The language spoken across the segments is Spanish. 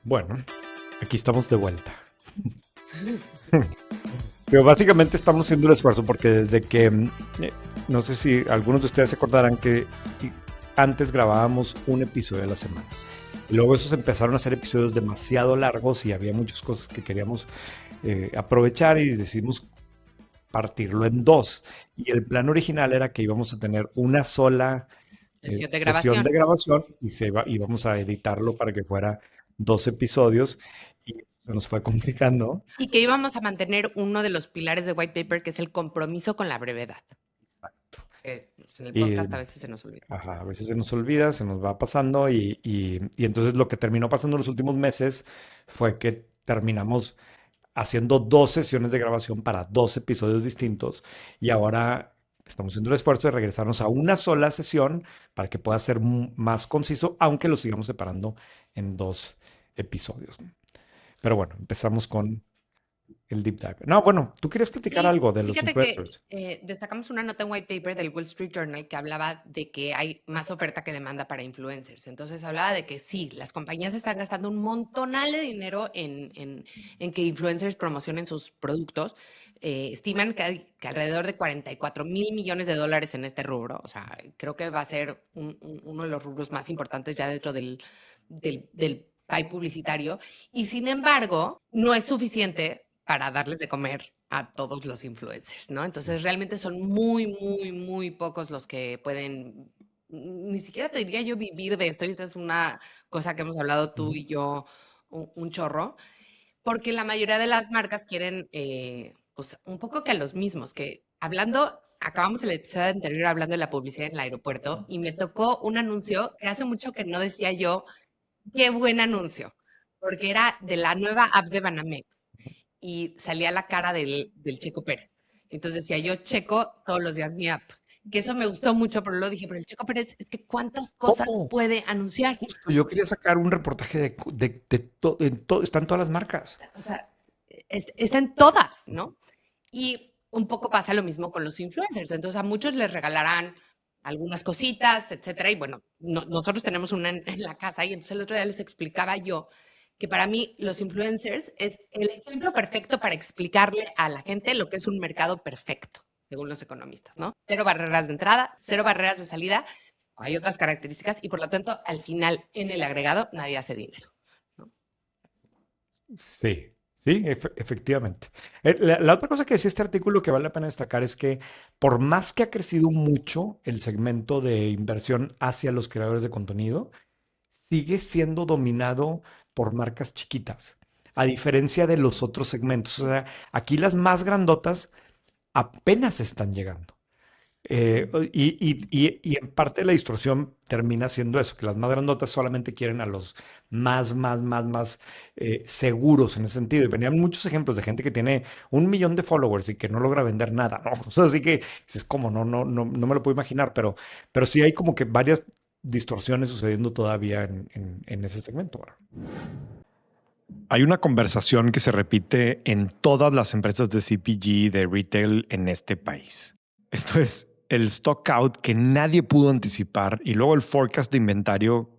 Bueno, aquí estamos de vuelta. Pero básicamente estamos haciendo el esfuerzo porque desde que, no sé si algunos de ustedes se acordarán que antes grabábamos un episodio a la semana. Y luego esos empezaron a ser episodios demasiado largos y había muchas cosas que queríamos aprovechar y decidimos partirlo en dos. Y el plan original era que íbamos a tener una sola Sesión de sesión grabación. de grabación y íbamos a editarlo para que fuera dos episodios y se nos fue complicando. Y que íbamos a mantener uno de los pilares de White Paper, que es el compromiso con la brevedad. Exacto. Pues en el Y podcast a veces se nos olvida. ajá, a veces se nos olvida, se nos va pasando y entonces lo que terminó pasando en los últimos meses fue que terminamos haciendo dos sesiones de grabación para dos episodios distintos y ahora estamos haciendo el esfuerzo de regresarnos a una sola sesión para que pueda ser más conciso, aunque lo sigamos separando en dos episodios, ¿no? Pero bueno, empezamos con el deep dive. No, bueno, tú querías platicar Sí, algo de los fíjate que influencers. destacamos una nota en White Paper del Wall Street Journal que hablaba de que hay más oferta que demanda para influencers. Entonces hablaba de que sí, las compañías están gastando un montonal de dinero en que influencers promocionen sus productos. Estiman que alrededor de 44,000 millones de dólares en este rubro. O sea, creo que va a ser uno de los rubros más importantes ya dentro del pie publicitario. Y sin embargo, no es suficiente para darles de comer a todos los influencers, ¿no? Entonces realmente son muy, muy, muy pocos los que pueden, ni siquiera te diría yo vivir de esto, y esta es una cosa que hemos hablado tú Ujú. y yo un chorro, porque la mayoría de las marcas quieren, pues, un poco que a los mismos, que hablando, acabamos el episodio anterior hablando de la publicidad en el aeropuerto y me tocó un anuncio que hace mucho que no decía yo, qué buen anuncio, porque era de la nueva app de Banamex y salía la cara del Checo Pérez. Entonces decía yo, checo todos los días mi app. Que eso me gustó mucho, pero lo dije, pero el Checo Pérez es que cuántas cosas ¿Cómo? puede anunciar. Justo, yo quería sacar un reportaje están todas las marcas. O sea, está en todas, ¿no? Y un poco pasa lo mismo con los influencers. Entonces a muchos les regalarán algunas cositas, etcétera. Y bueno, nosotros tenemos una en la casa y entonces el otro día les explicaba yo que para mí los influencers es el ejemplo perfecto para explicarle a la gente lo que es un mercado perfecto, según los economistas, ¿no? Cero barreras de entrada, cero barreras de salida. Hay otras características y por lo tanto, al final, en el agregado, nadie hace dinero, ¿no? Sí, sí, efectivamente. La otra cosa que decía este artículo que vale la pena destacar es que por más que ha crecido mucho el segmento de inversión hacia los creadores de contenido, sigue siendo dominado por marcas chiquitas, a diferencia de los otros segmentos. O sea, aquí las más grandotas apenas están llegando. Sí. Y en parte la distorsión termina siendo eso, que las más grandotas solamente quieren a los más seguros en ese sentido. Y venían muchos ejemplos de gente que tiene 1 millón de followers y que no logra vender nada, ¿no? O sea, así que es como, no me lo puedo imaginar, pero sí hay como que varias distorsiones sucediendo todavía en ese segmento. ¿Verdad? Hay una conversación que se repite en todas las empresas de CPG de retail en este país. Esto es el stock out que nadie pudo anticipar y luego el forecast de inventario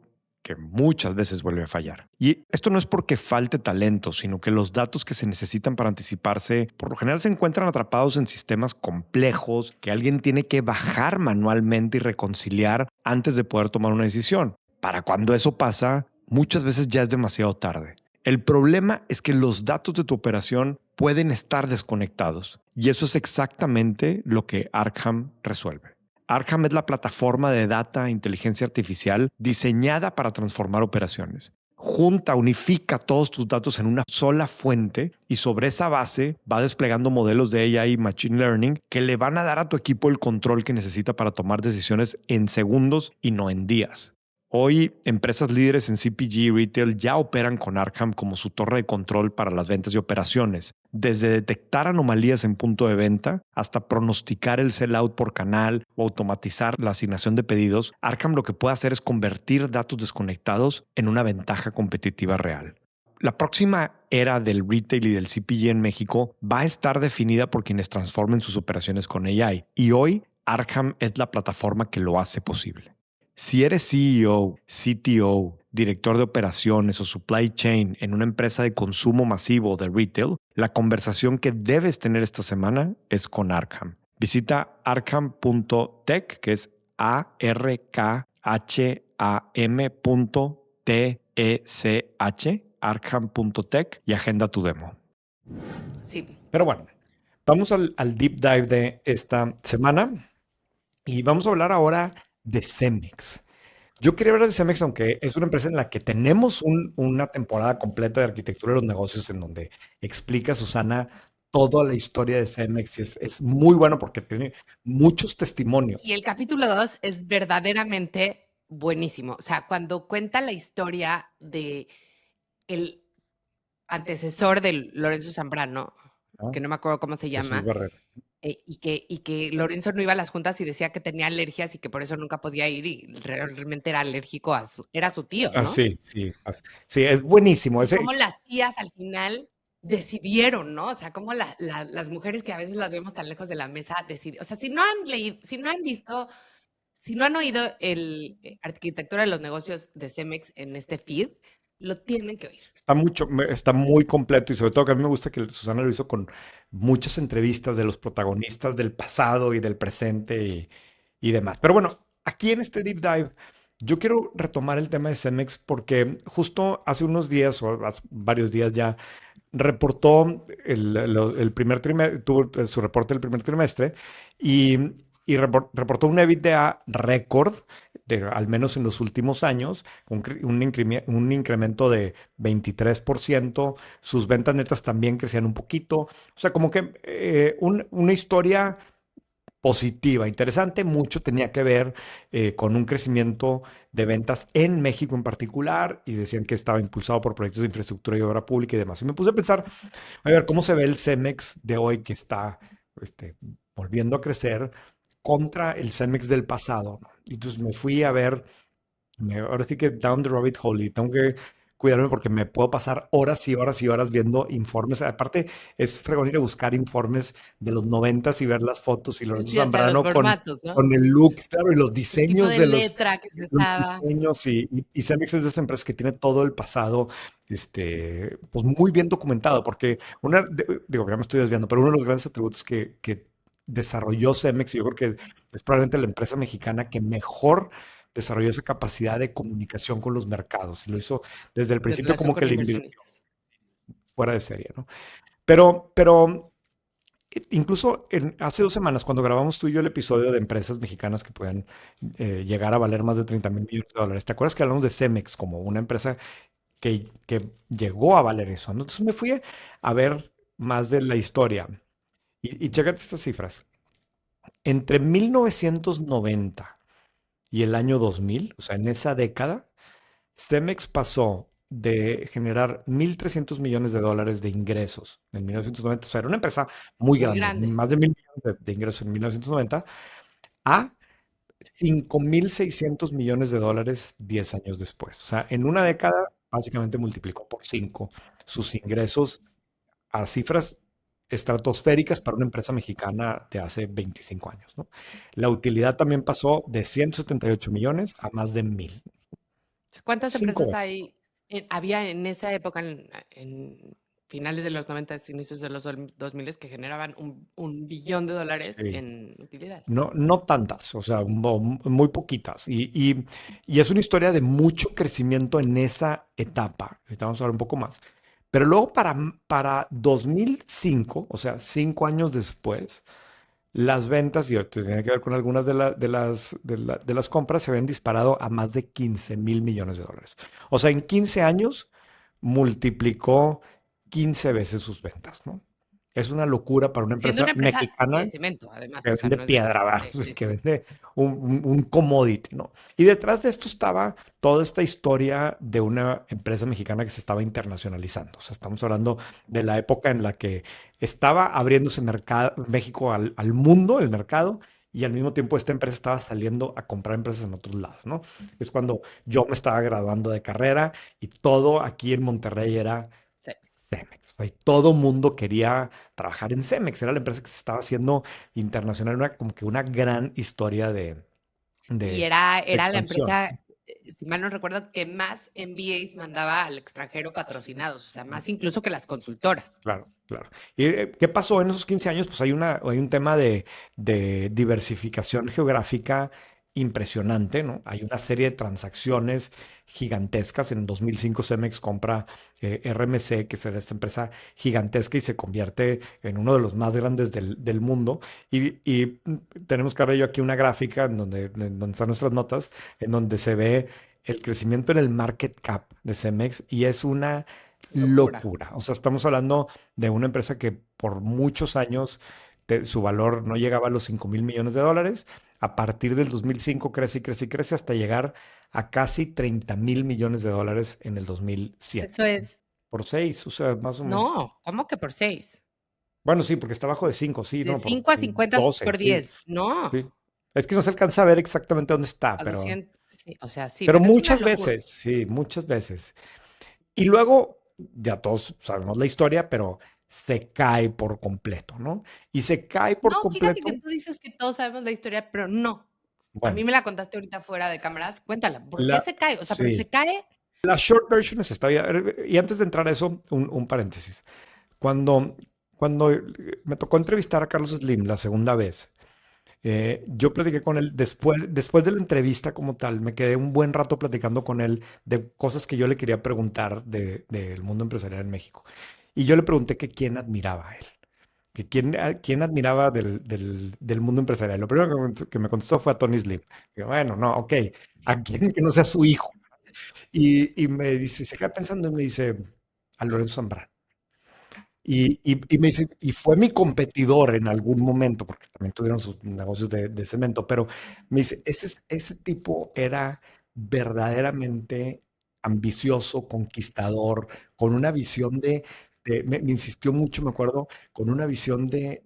que muchas veces vuelve a fallar. Y esto no es porque falte talento, sino que los datos que se necesitan para anticiparse por lo general se encuentran atrapados en sistemas complejos que alguien tiene que bajar manualmente y reconciliar antes de poder tomar una decisión. Para cuando eso pasa, muchas veces ya es demasiado tarde. El problema es que los datos de tu operación pueden estar desconectados y eso es exactamente lo que Arkham resuelve. Arkham es la plataforma de data e inteligencia artificial diseñada para transformar operaciones. Junta, unifica todos tus datos en una sola fuente y sobre esa base va desplegando modelos de AI y Machine Learning que le van a dar a tu equipo el control que necesita para tomar decisiones en segundos y no en días. Hoy, empresas líderes en CPG y retail ya operan con Arkham como su torre de control para las ventas y operaciones, desde detectar anomalías en punto de venta hasta pronosticar el sell-out por canal o automatizar la asignación de pedidos. Arkham lo que puede hacer es convertir datos desconectados en una ventaja competitiva real. La próxima era del retail y del CPG en México va a estar definida por quienes transformen sus operaciones con AI y hoy Arkham es la plataforma que lo hace posible. Si eres CEO, CTO, director de operaciones o supply chain en una empresa de consumo masivo de retail, la conversación que debes tener esta semana es con Arkham. Visita arkham.tech, que es ARKHAM.TECH, arkham.tech, y agenda tu demo. Sí. Pero bueno, vamos al deep dive de esta semana y vamos a hablar ahora de Cemex. Yo quería hablar de Cemex, aunque es una empresa en la que tenemos una temporada completa de arquitectura de los negocios en donde explica Susana toda la historia de Cemex y es muy bueno porque tiene muchos testimonios. Y el capítulo 2 es verdaderamente buenísimo. O sea, cuando cuenta la historia de el antecesor de Lorenzo Zambrano, ¿No? que no me acuerdo cómo se Jesús llama, Barrera. y que Lorenzo no iba a las juntas y decía que tenía alergias y que por eso nunca podía ir y realmente era alérgico era su tío, Ah, ¿no? sí, sí. Sí, es buenísimo. Y cómo las tías al final decidieron, ¿no? O sea, cómo las mujeres que a veces las vemos tan lejos de la mesa decidieron. O sea, si no han leído, si no han visto, si no han oído el Arquitectura de los Negocios de Cemex en este feed, lo tienen que oír. Está muy completo y sobre todo que a mí me gusta que Susana lo hizo con muchas entrevistas de los protagonistas del pasado y del presente y demás. Pero bueno, aquí en este deep dive, yo quiero retomar el tema de Cemex porque justo hace unos días o hace varios días ya reportó el primer trimestre, tuvo su reporte del primer trimestre y, reportó un EBITDA récord, al menos en los últimos años, un incremento de 23%, sus ventas netas también crecían un poquito, o sea, como que una historia positiva, interesante, mucho tenía que ver con un crecimiento de ventas en México en particular y decían que estaba impulsado por proyectos de infraestructura y obra pública y demás. Y me puse a pensar, a ver, ¿cómo se ve el Cemex de hoy que está este, volviendo a crecer contra el Cemex del pasado? ¿No? Y entonces me fui a ver, ahora sí que down the rabbit hole y tengo que cuidarme porque me puedo pasar horas y horas y horas viendo informes. Aparte, es fregón ir a buscar informes de los noventas y ver las fotos y Lorenzo Sí, hasta los Zambrano formatos, ¿no? con el look, claro, y los El tipo diseños de de los, letra que se los estaba. diseños y Cemex es de esa empresa que tiene todo el pasado, pues muy bien documentado, porque digo, ya me estoy desviando, pero uno de los grandes atributos que desarrolló Cemex, y yo creo que es probablemente la empresa mexicana que mejor desarrolló esa capacidad de comunicación con los mercados y lo hizo desde el De principio relación como que con le invirtió inversionistas. fuera de serie, ¿no? Pero incluso hace 2 semanas, cuando grabamos tú y yo el episodio de empresas mexicanas que puedan llegar a valer más de 30,000 millones de dólares, ¿te acuerdas que hablamos de Cemex como una empresa que llegó a valer eso? ¿No? Entonces me fui a ver más de la historia y chécate estas cifras. Entre 1990 y el año 2000, o sea, en esa década, Cemex pasó de generar 1.300 millones de dólares de ingresos en 1990, o sea, era una empresa muy Muy grande, grande. más de 1.000 millones de ingresos en 1990, a 5.600 millones de dólares 10 años después. O sea, en una década básicamente multiplicó por 5 sus ingresos a cifras estratosféricas para una empresa mexicana de hace 25 años, ¿no? La utilidad también pasó de 178 millones a más de 1.000. ¿Cuántas 5 empresas veces. había en esa época, en finales de los 90, inicios de los 2000, que generaban un billón de dólares Sí. en utilidades? No, no tantas, o sea, muy poquitas. Y es una historia de mucho crecimiento en esa etapa. Ahorita vamos a hablar un poco más. Pero luego para 2005, o sea, 5 años después, las ventas, y esto tiene que ver con algunas de las compras, se habían disparado a más de 15,000 millones de dólares. O sea, en 15 años multiplicó 15 veces sus ventas, ¿no? Es una locura para una Siendo empresa una empresa de mexicana cemento, además, que o sea, vende no es de... piedra, ¿verdad? Sí, sí, Que sí. vende un commodity, ¿no? Y detrás de esto estaba toda esta historia de una empresa mexicana que se estaba internacionalizando. O sea, estamos hablando de la época en la que estaba abriéndose México al mundo, el mercado, y al mismo tiempo esta empresa estaba saliendo a comprar empresas en otros lados, ¿no? Es cuando yo me estaba graduando de carrera y todo aquí en Monterrey era Sí. Cemex. O sea, y todo mundo quería trabajar en Cemex. Era la empresa que se estaba haciendo internacional, como que una gran historia de, Y de era la expansión. empresa si mal no recuerdo, que más MBAs mandaba al extranjero patrocinados, o sea, más incluso que las consultoras. Claro, claro. ¿Y qué pasó en esos 15 años? Pues hay un tema de diversificación geográfica impresionante, ¿no? Hay una serie de transacciones gigantescas. En 2005 Cemex compra RMC, que es esta empresa gigantesca y se convierte en uno de los más grandes del mundo. Tenemos, Carla y yo, aquí una gráfica en donde están nuestras notas, en donde se ve el crecimiento en el market cap de Cemex y es una Locura. locura. O sea, estamos hablando de una empresa que por muchos años su valor no llegaba a los 5.000 millones de dólares. A partir del 2005 crece y crece y crece hasta llegar a casi 30.000 millones de dólares en el Eso 2007. es, Por seis, o sea, más o menos. no, ¿cómo que por 6? Bueno, sí, porque está abajo de 5, sí, De no, por 5 a 50 12, por sí, 10. No, sí. Es que no se alcanza a ver exactamente dónde está, a 200, sí, o sea, sí, pero pero es una muchas locura. veces, sí, muchas veces. Y luego, ya todos sabemos la historia, pero se cae por completo, ¿no? Y se cae por No, fíjate que completo, tú dices que todos sabemos la historia, pero no. A mí bueno, me la contaste ahorita fuera de cámaras. Cuéntala, ¿por qué la, se cae? O sea, pero sí, se cae. la short version es esta. Y antes de entrar a eso, un paréntesis. Cuando, cuando me tocó entrevistar a Carlos Slim la segunda vez, yo platiqué con él después de la entrevista como tal, me quedé un buen rato platicando con él de cosas que yo le quería preguntar del mundo empresarial en México. Y yo le pregunté que quién admiraba a él, que quién admiraba del mundo empresarial. Lo primero que me contestó fue a Tony Slim. Digo, bueno, no, ok, a quién que no sea su hijo. Y me dice, se queda pensando y me dice, a Lorenzo Zambrano. Y me dice, y fue mi competidor en algún momento, porque también tuvieron sus negocios de cemento, pero me dice, ese tipo era verdaderamente ambicioso, conquistador, con una visión me insistió mucho, me acuerdo, con una visión de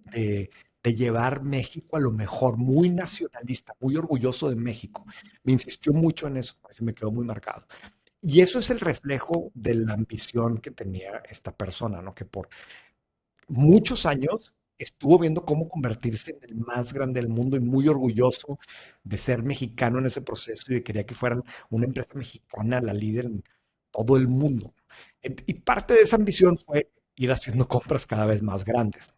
llevar México a lo mejor, muy nacionalista, muy orgulloso de México. Me insistió mucho en eso, se me quedó muy marcado. Y eso es el reflejo de la ambición que tenía esta persona, ¿no? Que por muchos años estuvo viendo cómo convertirse en el más grande del mundo y muy orgulloso de ser mexicano en ese proceso y de quería que fueran una empresa mexicana la líder en todo el mundo. Y parte de esa ambición fue ir haciendo compras cada vez más grandes.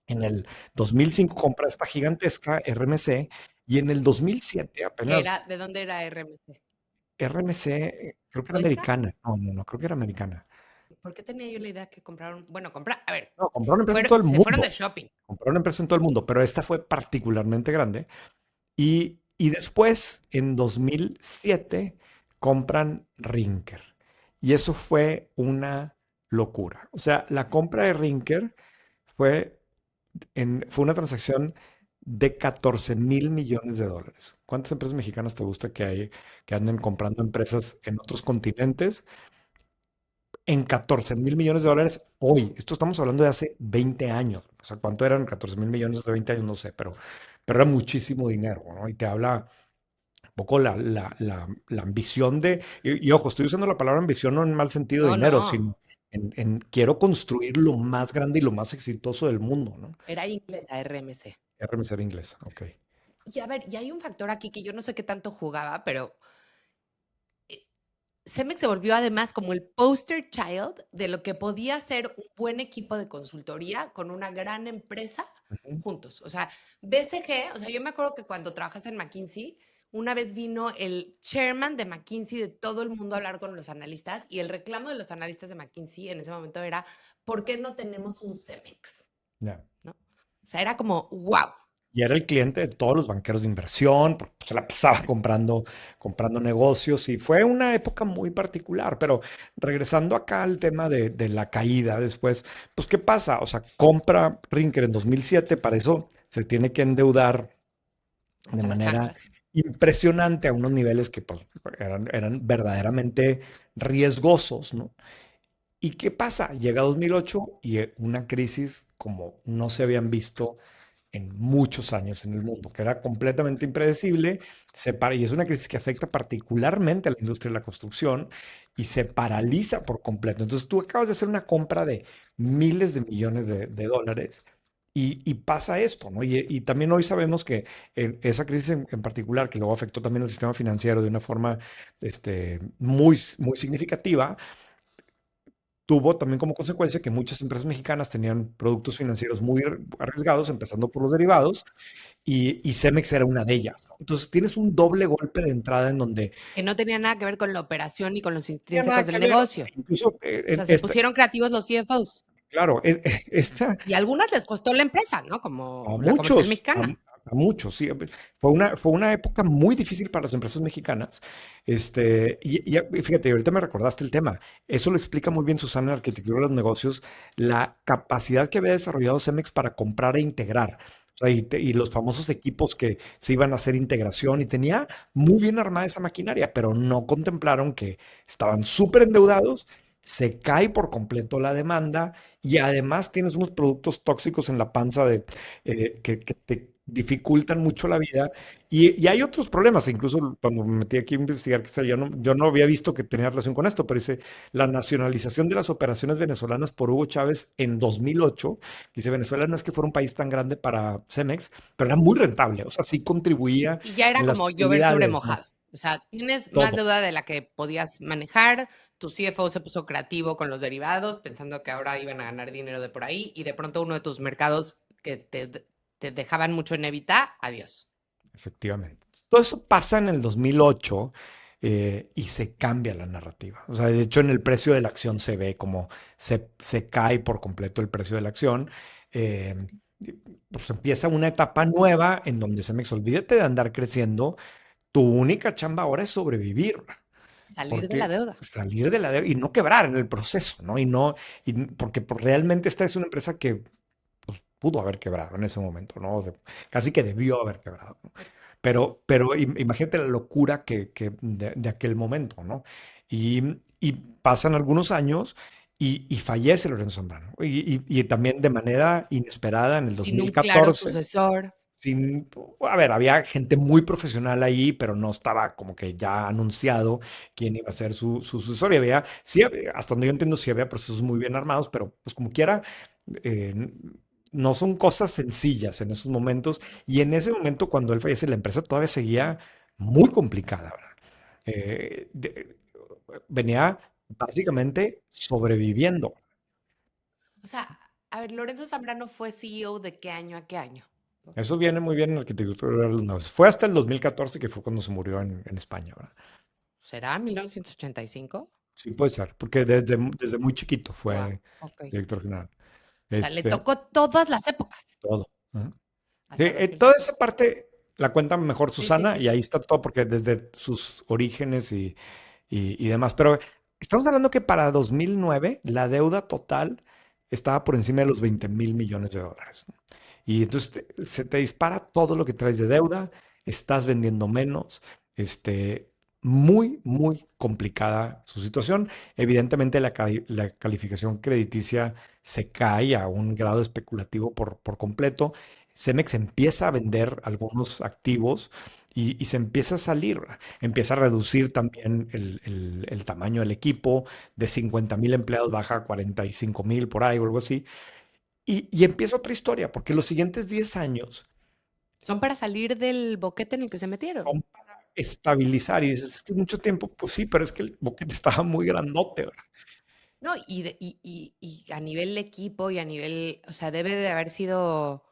En el 2005 compra esta gigantesca RMC y en el 2007 Que era, apenas ¿de dónde era RMC? RMC, creo que era ¿Sueca? americana. No, no, no, creo que era americana. ¿Por qué tenía yo la idea que compraron? Bueno, comprar, a ver, No, compró una empresa en todo el se fueron de mundo. shopping. Compró una empresa en todo el mundo, pero esta fue particularmente grande. Y después, en 2007, compran Rinker. Y eso fue una locura. O sea, la compra de Rinker fue, fue una transacción de 14.000 millones de dólares. ¿Cuántas empresas mexicanas te gusta que hay que anden comprando empresas en otros continentes en 14.000 millones de dólares hoy? Esto estamos hablando de hace 20 años. O sea, ¿cuánto eran 14.000 millones de 20 años? No sé, pero era muchísimo dinero, ¿no? Y te habla un poco la ambición y ojo, estoy usando la palabra ambición no en mal sentido de No, dinero, no, sino quiero construir lo más grande y lo más exitoso del mundo, ¿no? era inglesa RMC. RMC era inglés, ok. Y a ver, y hay un factor aquí que yo no sé qué tanto jugaba, pero Cemex se volvió además como el poster child de lo que podía ser un buen equipo de consultoría con una gran empresa Ujú. juntos. O sea, BCG, o sea, yo me acuerdo que cuando trabajas en McKinsey, una vez vino el chairman de McKinsey de todo el mundo a hablar con los analistas y el reclamo de los analistas de McKinsey en ese momento era, ¿por qué no tenemos un Cemex? Ya. ¿No? O sea, era como, wow. Y era el cliente de todos los banqueros de inversión, porque se la pasaba comprando negocios y fue una época muy particular. Pero regresando acá al tema de la caída después, pues ¿qué pasa? O sea, compra Rinker en 2007, para eso se tiene que endeudar de Hasta las manera chanclas. impresionante a unos niveles que pues, eran verdaderamente riesgosos, ¿no? ¿Y qué pasa? Llega 2008 y una crisis como no se habían visto en muchos años en el mundo, que era completamente impredecible, y es una crisis que afecta particularmente a la industria de la construcción y se paraliza por completo. Entonces tú acabas de hacer una compra de miles de millones de dólares Y pasa esto, ¿no? Y también hoy sabemos que esa crisis en particular, que luego afectó también al sistema financiero de una forma muy significativa, tuvo también como consecuencia que muchas empresas mexicanas tenían productos financieros muy arriesgados, empezando por los derivados, y Cemex era una de ellas, ¿no? Entonces tienes un doble golpe de entrada en donde Que no tenía nada que ver con la operación ni con los no tenía nada intrínsecos que del ver, o sea, negocio. incluso O sea, se pusieron creativos los CFOs. claro, esta, Y a algunas les costó la empresa, ¿no? a Como la comercial muchos, a, mexicana. a muchos, sí. Fue una época muy difícil para las empresas mexicanas. Y fíjate, ahorita me recordaste el tema. Eso lo explica muy bien Susana en Arquitectura de los Negocios, la capacidad que había desarrollado Cemex para comprar e integrar. O sea, y los famosos equipos que se iban a hacer integración y tenía muy bien armada esa maquinaria, pero no contemplaron que estaban súper endeudados, se cae por completo la demanda y además tienes unos productos tóxicos en la panza que te dificultan mucho la vida. Y hay otros problemas, incluso cuando me metí aquí a investigar, que yo no había visto que tenía relación con esto, pero dice la nacionalización de las operaciones venezolanas por Hugo Chávez en 2008. Dice, Venezuela no es que fuera un país tan grande para Cemex, pero era muy rentable, o sea, sí contribuía Y ya era en las como llover sobre utilidades, ¿no? mojado. O sea, tienes más Todo. deuda de la que podías manejar. Tu CFO se puso creativo con los derivados, pensando que ahora iban a ganar dinero de por ahí. Y de pronto uno de tus mercados que te dejaban mucho en evita, adiós. Efectivamente. Todo eso pasa en el 2008 y se cambia la narrativa. O sea, de hecho, en el precio de la acción se ve como se cae por completo el precio de la acción. eh, pues empieza una etapa nueva en donde olvídate de andar creciendo. Tu única chamba ahora es sobrevivir, Salir de la porque deuda. salir de la deuda y no quebrar en el proceso, ¿no? Porque pues, realmente esta es una empresa que pues, pudo haber quebrado en ese momento, ¿no? O sea, casi que debió haber quebrado, ¿no? Pues, Pero imagínate la locura de aquel momento, ¿no? Y pasan algunos años y fallece Lorenzo Zambrano. Y también de manera inesperada en el sin un claro 2014, sucesor. sin, a ver, había gente muy profesional ahí, pero no estaba como que ya anunciado quién iba a ser su sucesor. Y hasta donde yo entiendo, sí había procesos muy bien armados, pero pues como quiera, eh, no son cosas sencillas en esos momentos. Y en ese momento, cuando él fallece, la empresa todavía seguía muy complicada, ¿verdad? Eh, de- Venía básicamente sobreviviendo. O sea, a ver, Lorenzo Zambrano fue CEO de qué año a qué año. Eso viene muy bien en la arquitectura de los negocios. Fue hasta el 2014 que fue cuando se murió en España, ¿verdad? ¿Será 1985? Sí, puede ser, porque desde muy chiquito Wow, fue ok. director general. O sea, le Este, tocó todas las épocas, todo. Ajá. Sí, hasta toda esa 2014. parte la cuenta mejor Sí, sí, Susana sí, y ahí sí. está todo, porque desde sus orígenes y demás. Pero estamos hablando que para 2009 la deuda total estaba por encima de los 20,000 millones de dólares, ¿no? Y entonces se te dispara todo lo que traes de deuda, estás vendiendo menos, muy complicada su situación. Evidentemente la calificación crediticia se cae a un grado especulativo por completo. Cemex empieza a vender algunos activos y se empieza a salir, empieza a reducir también el tamaño del equipo, de 50,000 empleados baja a 45,000 por ahí o algo así. Y empieza otra historia, porque los siguientes 10 años Son para salir del boquete en el que se metieron. son para estabilizar. Y dices, es que mucho tiempo, pues sí, pero es que el boquete estaba muy grandote, ¿verdad? No, y a nivel equipo y a nivel, o sea, debe de haber sido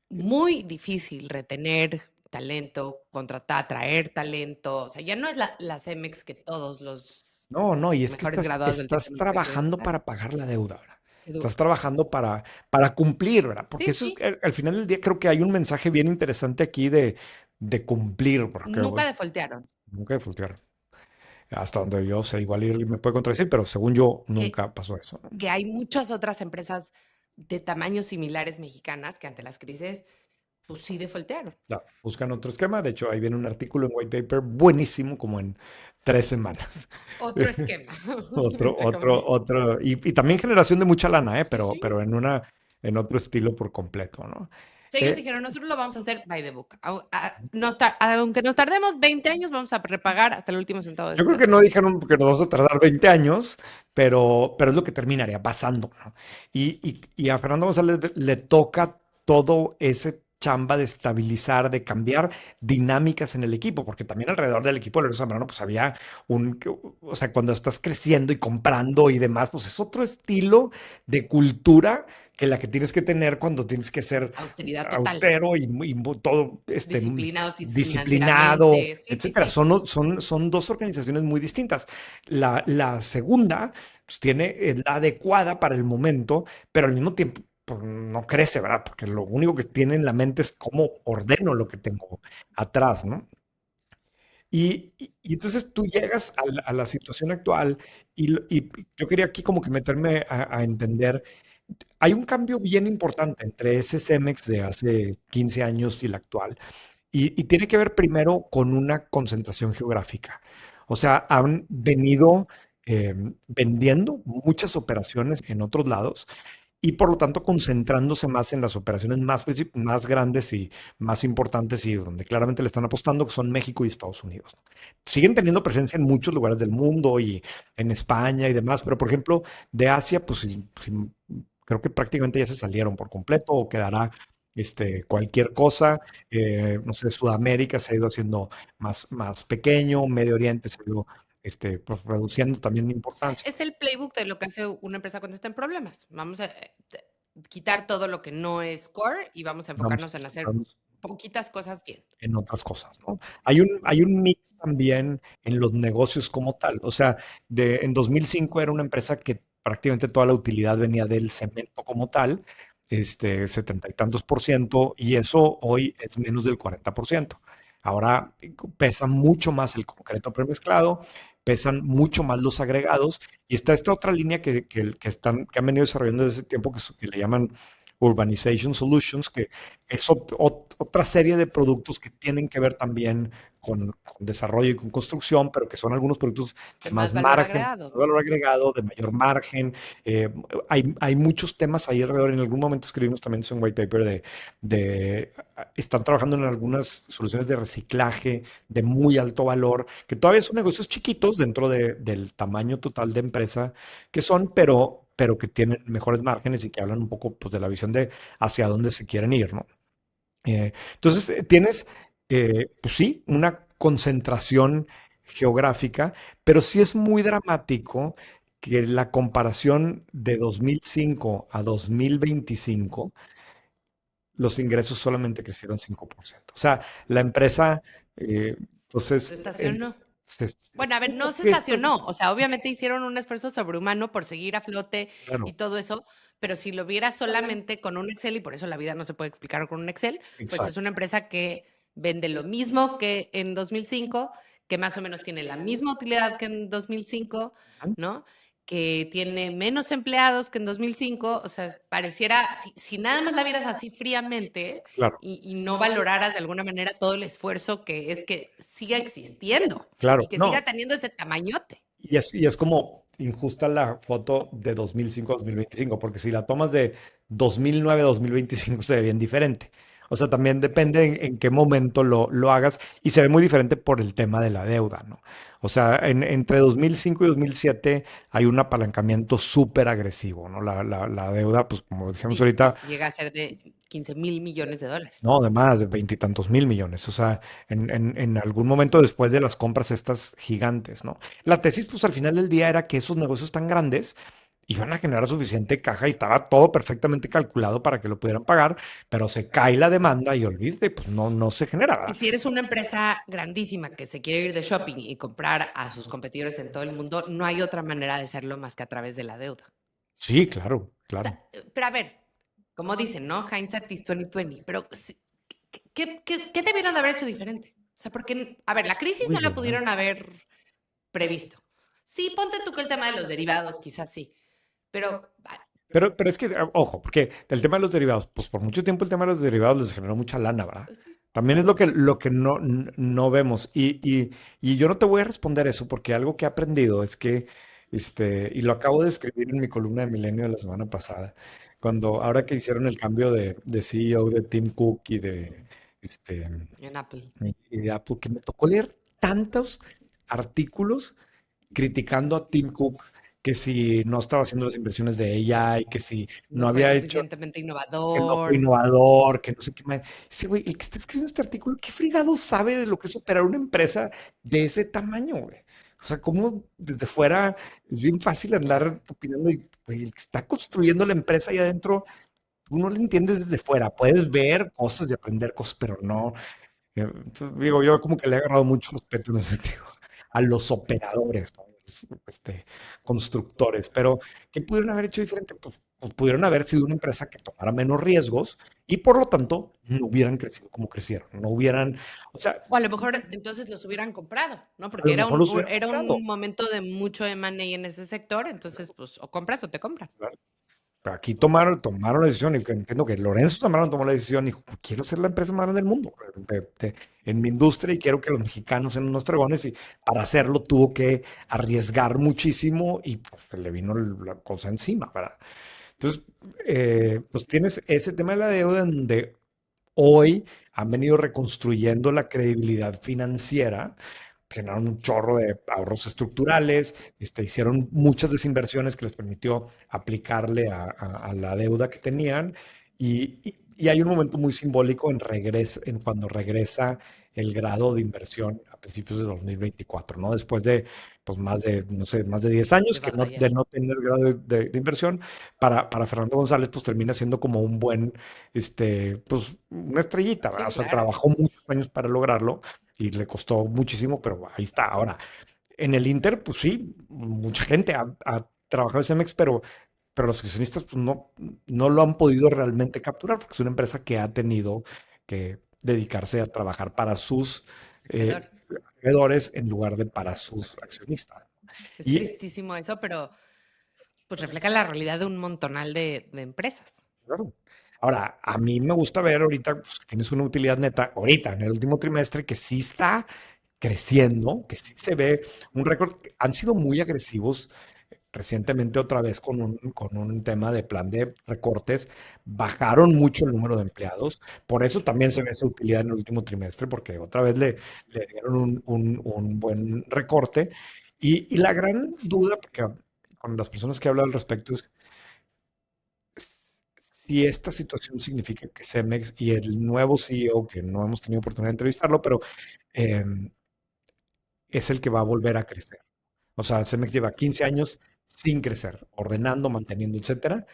muy difícil retener talento, contratar, atraer talento. O sea, ya no es la Cemex que todos los No, no, y es que mejores estás, graduados del TEC estás de Monterrey quieren trabajando estar. para pagar la deuda, ¿verdad? Qué Estás duro. trabajando para cumplir, ¿verdad? Sí, Porque eso es, sí. al final del día creo que hay un mensaje bien interesante aquí de cumplir, porque Nunca defoltearon. nunca de voltear. Hasta donde yo sé, igual y me puede contradecir, pero según yo, Que, nunca pasó eso, ¿no? que hay muchas otras empresas de tamaños similares mexicanas que ante las crisis, pues sí defoltearon. Ya, buscan otro esquema. De hecho, ahí viene un artículo en White Paper buenísimo, como en 3 semanas. Otro esquema, Otro, entre otro, comillas. otro. Y también generación de mucha lana, Sí, pero sí. en otro estilo por completo, ¿no? sea, ellos Eh, dijeron, nosotros lo vamos a hacer by the book. Aunque nos tardemos 20 años, vamos a repagar hasta el último centavo de yo esa creo que deuda. no dijeron que nos vamos a tardar 20 años, pero es lo que terminaría pasando, ¿no? Y a Fernando González le toca todo ese chamba de estabilizar, de cambiar dinámicas en el equipo, porque también alrededor del equipo de Lorenzo Zambrano, pues había o sea, cuando estás creciendo y comprando y demás, pues es otro estilo de cultura que la que tienes que tener cuando tienes que ser Austeridad total. austero y todo Disciplinados disciplinado, financieramente. Sí, sí, etcétera. sí. Son dos organizaciones muy distintas. La segunda pues, es la adecuada para el momento, pero al mismo tiempo pues, no crece, ¿verdad? Porque lo único que tiene en la mente es cómo ordeno lo que tengo atrás, ¿no? Y entonces tú llegas a la situación actual y yo quería aquí como que meterme a entender, hay un cambio bien importante entre ese Cemex de hace 15 años y el actual. Y tiene que ver primero con una concentración geográfica. O sea, han venido eh, vendiendo muchas operaciones en otros lados y por lo tanto concentrándose más en las operaciones más grandes y más importantes y donde claramente le están apostando, que son México y Estados Unidos. Siguen teniendo presencia en muchos lugares del mundo y en España y demás, pero por ejemplo, de Asia, pues creo que prácticamente ya se salieron por completo o quedará cualquier cosa. No sé, Sudamérica se ha ido haciendo más pequeño, Medio Oriente se ha ido pues, reduciendo también importancia. Es el playbook de lo que hace una empresa cuando está en problemas. Vamos a quitar todo lo que no es core y vamos a Vamos enfocarnos en hacer a poquitas cosas bien. en otras cosas, ¿no? Hay un mix también en los negocios como tal. O sea, en 2005 era una empresa que prácticamente toda la utilidad venía del cemento como tal, 70 y tantos %, y eso hoy es menos del 40%. Ahora pesa mucho más el concreto premezclado, pesan mucho más los agregados, y está esta otra línea que han venido desarrollando desde ese tiempo que le llaman Urbanization Solutions, que es otra serie de productos que tienen que ver también con desarrollo y con construcción, pero que son algunos productos de De más más valor margen, agregado. de valor agregado, de mayor margen. Hay muchos temas ahí alrededor. En algún momento escribimos también un white paper están trabajando en algunas soluciones de reciclaje de muy alto valor, que todavía son negocios chiquitos dentro del tamaño total de empresa que son, pero que tienen mejores márgenes y que hablan un poco pues, de la visión de hacia dónde se quieren ir, ¿no? Entonces, tienes, pues sí, una concentración geográfica, pero sí es muy dramático que la comparación de 2005 a 2025, los ingresos solamente crecieron 5%. O sea, la empresa, Se entonces, estacionó. se- Bueno, a ver, no ¿por se qué está? estacionó. O sea, obviamente hicieron un esfuerzo sobrehumano por seguir a flote y Claro, todo eso, pero si lo vieras solamente con un Excel, y por eso la vida no se puede explicar con un Excel, pues es una exacto. empresa que vende lo mismo que en 2005, que más o menos tiene la misma utilidad que en 2005, ¿no? Que tiene menos empleados que en 2005. O sea, pareciera, si nada más la vieras así fríamente Claro, y no valoraras de alguna manera todo el esfuerzo que es que siga existiendo y claro, que siga no. teniendo ese tamañote. Y es como injusta la foto de 2005 a 2025, porque si la tomas de 2009 a 2025 se ve bien diferente. O sea, también depende en qué momento lo hagas y se ve muy diferente por el tema de la deuda, ¿no? O sea, entre 2005 y 2007 hay un apalancamiento súper agresivo, ¿no? La deuda, pues como dijimos Sí, ahorita, llega a ser de 15,000 millones de dólares. no, de más de veintitantos mil millones. O sea, en algún momento después de las compras estas gigantes, ¿no? La tesis, pues al final del día era que esos negocios tan grandes iban a generar suficiente caja y estaba todo perfectamente calculado para que lo pudieran pagar, pero se cae la demanda y olvídate, pues no se genera, Y ¿verdad? si eres una empresa grandísima que se quiere ir de shopping y comprar a sus competidores en todo el mundo, no hay otra manera de hacerlo más que a través de la deuda. Sí, claro, O claro. sea, pero a ver, como dicen, ¿no? Hindsight is 2020, pero ¿qué debieron de haber hecho diferente? O sea, porque, a ver, la crisis Uy, no la ¿verdad? pudieron haber previsto. Sí, ponte tú que el tema de los derivados, quizás sí, pero Pero es que, ojo, porque el tema de los derivados, pues por mucho tiempo el tema de los derivados les generó mucha lana, ¿verdad? pues sí. También es lo que no vemos. Y yo no te voy a responder eso porque algo que he aprendido es que, y lo acabo de escribir en mi columna de Milenio de la semana pasada, ahora que hicieron el cambio de CEO de Tim Cook y de, este, En Apple. y de Apple, que me tocó leer tantos artículos criticando a Tim Cook, que si no estaba haciendo las inversiones de AI, que si no No fue había hecho, suficientemente que no fue innovador. innovador, que no sé qué más. Ese güey, el que está escribiendo este artículo, ¿qué fregado sabe de lo que es operar una empresa de ese tamaño, güey? O sea, cómo desde fuera es bien fácil andar opinando y, güey, el que está construyendo la empresa ahí adentro, tú no lo entiendes desde fuera. Puedes ver cosas y aprender cosas, pero no. Entonces, digo, yo como que le he agarrado mucho respeto en ese sentido a los operadores, ¿no? Constructores, pero ¿qué pudieron haber hecho diferente? Pues pudieron haber sido una empresa que tomara menos riesgos y por lo tanto no hubieran crecido como crecieron, no hubieran, o sea, O a lo mejor entonces los hubieran comprado, ¿no? a Porque lo mejor los hubieran era comprado. un momento de mucho M&A en ese sector, entonces pues o compras o te compran. ¿Verdad? Pero aquí tomaron la decisión y que entiendo que Lorenzo Zambrano tomó la decisión y dijo, "Pues quiero ser la empresa más grande del mundo en mi industria y quiero que los mexicanos sean unos fregones y para hacerlo tuvo que arriesgar muchísimo y pues, le vino la cosa encima, ¿verdad? Entonces, pues tienes ese tema de la deuda en donde hoy han venido reconstruyendo la credibilidad financiera, generaron un chorro de ahorros estructurales, hicieron muchas desinversiones que les permitió aplicarle a la deuda que tenían y hay un momento muy simbólico en cuando regresa el grado de inversión a principios de 2024, ¿no? Después de pues más de, no sé, más de 10 años De batallar. de no tener grado de inversión, para Fernando González pues termina siendo como un buen, pues una estrellita, ¿verdad? Sí, O sea, claro. trabajó muchos años para lograrlo y le costó muchísimo, pero ahí está. Ahora, en el Inter, pues sí, mucha gente ha trabajado en Cemex, pero los accionistas pues, no lo han podido realmente capturar, porque es una empresa que ha tenido que dedicarse a trabajar para sus eh, Acreedores. acreedores en lugar de para sus Exacto. accionistas. Es Y tristísimo eso, pero pues refleja la realidad de un montonal de empresas. claro. Ahora, a mí me gusta ver ahorita pues, que tienes una utilidad neta, ahorita, en el último trimestre, que sí está creciendo, que sí se ve un récord. Han sido muy agresivos recientemente otra vez con un tema de plan de recortes. Bajaron mucho el número de empleados. Por eso también se ve esa utilidad en el último trimestre, porque otra vez le dieron un buen recorte. Y la gran duda, porque con las personas que he hablado al respecto, es si esta situación significa que Cemex y el nuevo CEO, que no hemos tenido oportunidad de entrevistarlo, pero eh, es el que va a volver a crecer. O sea, Cemex lleva 15 años sin crecer, ordenando, manteniendo, etcétera,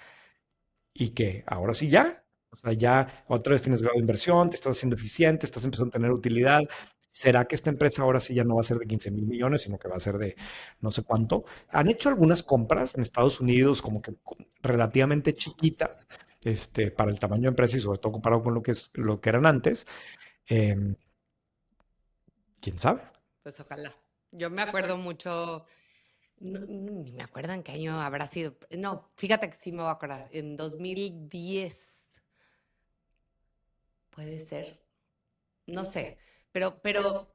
y que ahora sí ya, o sea, ya otra vez tienes grado de inversión, te estás haciendo eficiente, estás empezando a tener utilidad. ¿Será que esta empresa ahora sí ya no va a ser de 15,000 millones, sino que va a ser de no sé cuánto? Han hecho algunas compras en Estados Unidos como que relativamente chiquitas, para el tamaño de empresa y sobre todo comparado con lo que eran antes. Eh, ¿Quién sabe? Pues ojalá. Yo me acuerdo mucho, ni me acuerdo en qué año habrá sido. No, fíjate que sí me voy a acordar. En 2010, puede ser, no sé, pero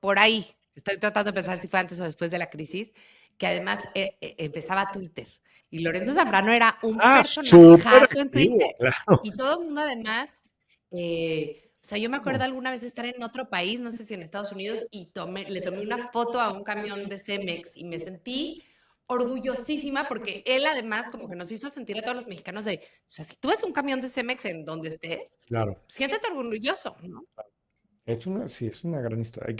por ahí. Estoy tratando de pensar si fue antes o después de la crisis, que además empezaba Twitter. Y Lorenzo Zambrano era un Ah, súper personajazo en activo, Twitter. claro. Y todo el mundo además, o sea, yo me acuerdo alguna vez estar en otro país, no sé si en Estados Unidos, y le tomé una foto a un camión de Cemex y me sentí orgullosísima porque él además como que nos hizo sentir a todos los mexicanos de, o sea, si tú ves un camión de Cemex en donde estés, Claro. siéntete orgulloso, ¿no? Sí, es una gran historia.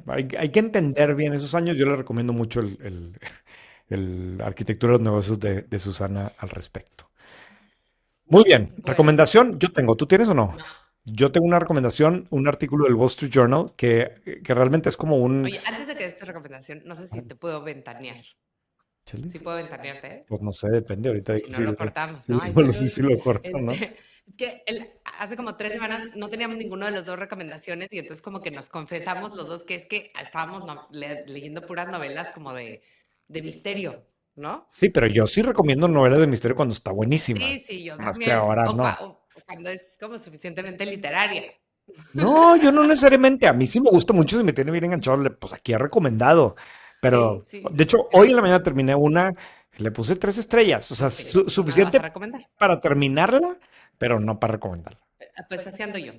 Hay que entender bien esos años. Yo le recomiendo mucho el Arquitectura de los Negocios de Susana al respecto. Muy bien. Bueno, Recomendación, yo tengo. ¿Tú tienes o no? no. Yo tengo una recomendación, un artículo del Wall Street Journal que realmente es como un... Oye, antes de que des tu recomendación, no sé si te puedo ventanear. Chale. Sí puedo ventanearte, ¿eh? Pues no sé, depende. Ahorita Si no lo cortamos, ¿no? Ahí si lo corto, ¿no? es que hace como 3 semanas no teníamos ninguno de los dos recomendaciones y entonces como que nos confesamos los dos que es que estábamos leyendo puras novelas como de misterio, ¿no? Sí, pero yo sí recomiendo novelas de misterio cuando está buenísima. Sí, sí, yo Más que también. ahora O, no. o cuando es como suficientemente literaria. No, yo no necesariamente. A mí sí me gusta mucho y me tiene bien enganchado. Pues aquí he recomendado. Sí, Pero, sí, de hecho, es hoy en la cierto. mañana terminé una. Le puse 3 estrellas, o sea, Sí, no me vas a suficiente recomendar. para terminarla, pero no para recomendarla. Pues así ando yo.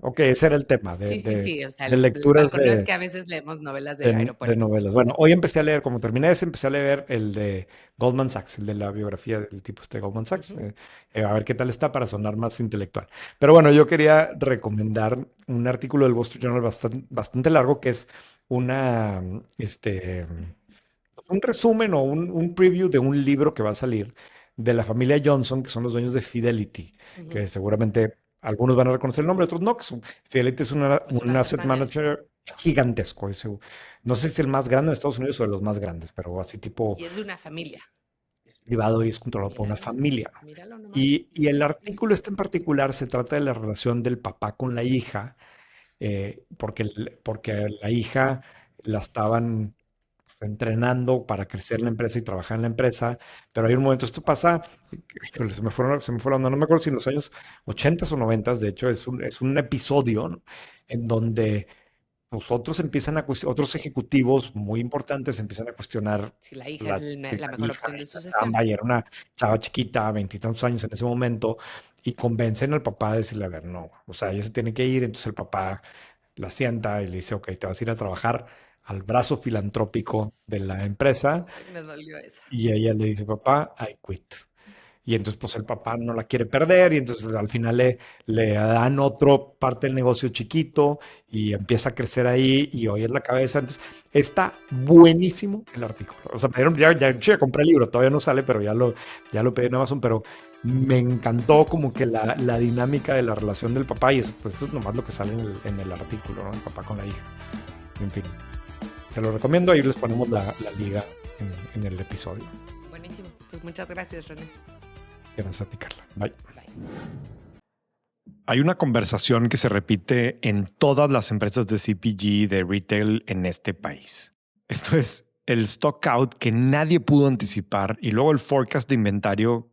Ok, ese era el tema de, Sí, sí, de, sí. O sea, de el lecturas balcón es de, que a veces leemos novelas de de aeropuerto. novelas. Bueno, hoy empecé a leer, como terminé ese, empecé a leer el de Goldman Sachs, el de la biografía del tipo este de Goldman Sachs. Ujú. A ver qué tal está para sonar más intelectual. Pero bueno, yo quería recomendar un artículo del Wall Street Journal bastante largo que es una, un resumen o un preview de un libro que va a salir de la familia Johnson, que son los dueños de Fidelity, Ujú. que seguramente algunos van a reconocer el nombre, otros no, Fidelity es Es un un asset asset manager. manager gigantesco. No sé si es el más grande en Estados Unidos o de los más grandes, pero así tipo Y es de una familia. privado y es controlado por una Míralo, familia. míralo nomás. Y el artículo este en particular se trata de la relación del papá con la hija, porque la hija la estaban entrenando para crecer en la empresa y trabajar en la empresa, pero hay un momento, esto pasa, híjole, se me fue la onda, no me acuerdo si en los años 80 o 90, de hecho es un episodio, ¿no? En donde pues, otros ejecutivos muy importantes empiezan a cuestionar Si la hija es la, si la la mejor hija opción de la sucesión. chamba, y era una chava chiquita, veintitantos años en ese momento, y convencen al papá de decirle, a ver, no, o sea, ella se tiene que ir, entonces el papá la sienta y le dice, ok, te vas a ir a trabajar al brazo filantrópico de la empresa, Ay, me dolió esa. y ella le dice, papá, I quit. Y entonces, pues el papá no la quiere perder, y entonces al final le dan otro parte del negocio chiquito y empieza a crecer ahí y hoy es la cabeza. Entonces, está buenísimo el artículo. O sea, yo ya compré el libro, todavía no sale, pero ya lo pedí en Amazon, pero me encantó como que la dinámica de la relación del papá y eso, pues eso es nomás lo que sale en el artículo, ¿no? El papá con la hija. En fin, se lo recomiendo, ahí les ponemos la liga en el episodio. Buenísimo. Pues muchas gracias, René. Gracias a ti, Carla. Bye. Bye. Hay una conversación que se repite en todas las empresas de CPG, de retail en este país. Esto es el stock out que nadie pudo anticipar y luego el forecast de inventario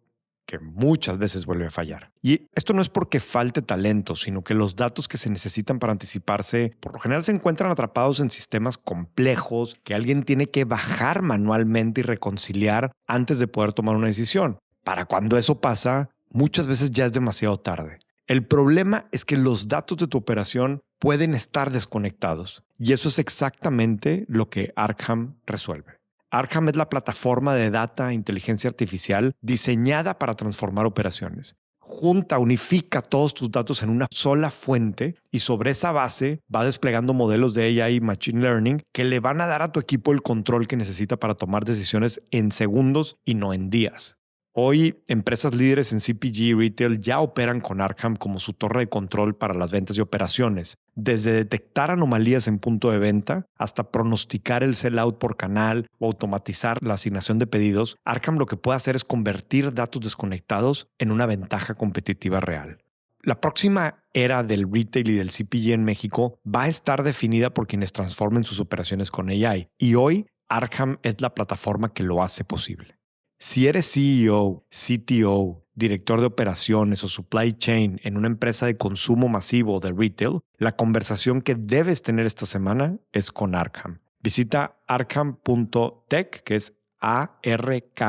que muchas veces vuelve a fallar. Y esto no es porque falte talento, sino que los datos que se necesitan para anticiparse por lo general se encuentran atrapados en sistemas complejos que alguien tiene que bajar manualmente y reconciliar antes de poder tomar una decisión. Para cuando eso pasa, muchas veces ya es demasiado tarde. El problema es que los datos de tu operación pueden estar desconectados y eso es exactamente lo que Arkham resuelve. Arkham es la plataforma de data e inteligencia artificial diseñada para transformar operaciones. Junta, unifica todos tus datos en una sola fuente y sobre esa base va desplegando modelos de AI y Machine Learning que le van a dar a tu equipo el control que necesita para tomar decisiones en segundos y no en días. Hoy, empresas líderes en CPG y retail ya operan con Arkham como su torre de control para las ventas y operaciones, desde detectar anomalías en punto de venta hasta pronosticar el sell-out por canal o automatizar la asignación de pedidos. Arkham lo que puede hacer es convertir datos desconectados en una ventaja competitiva real. La próxima era del retail y del CPG en México va a estar definida por quienes transformen sus operaciones con AI y hoy Arkham es la plataforma que lo hace posible. Si eres CEO, CTO, director de operaciones o supply chain en una empresa de consumo masivo de retail, la conversación que debes tener esta semana es con Arkham. Visita arkham.tech, que es arkham.tech,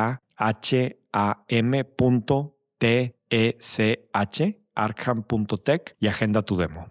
arkham.tech y agenda tu demo.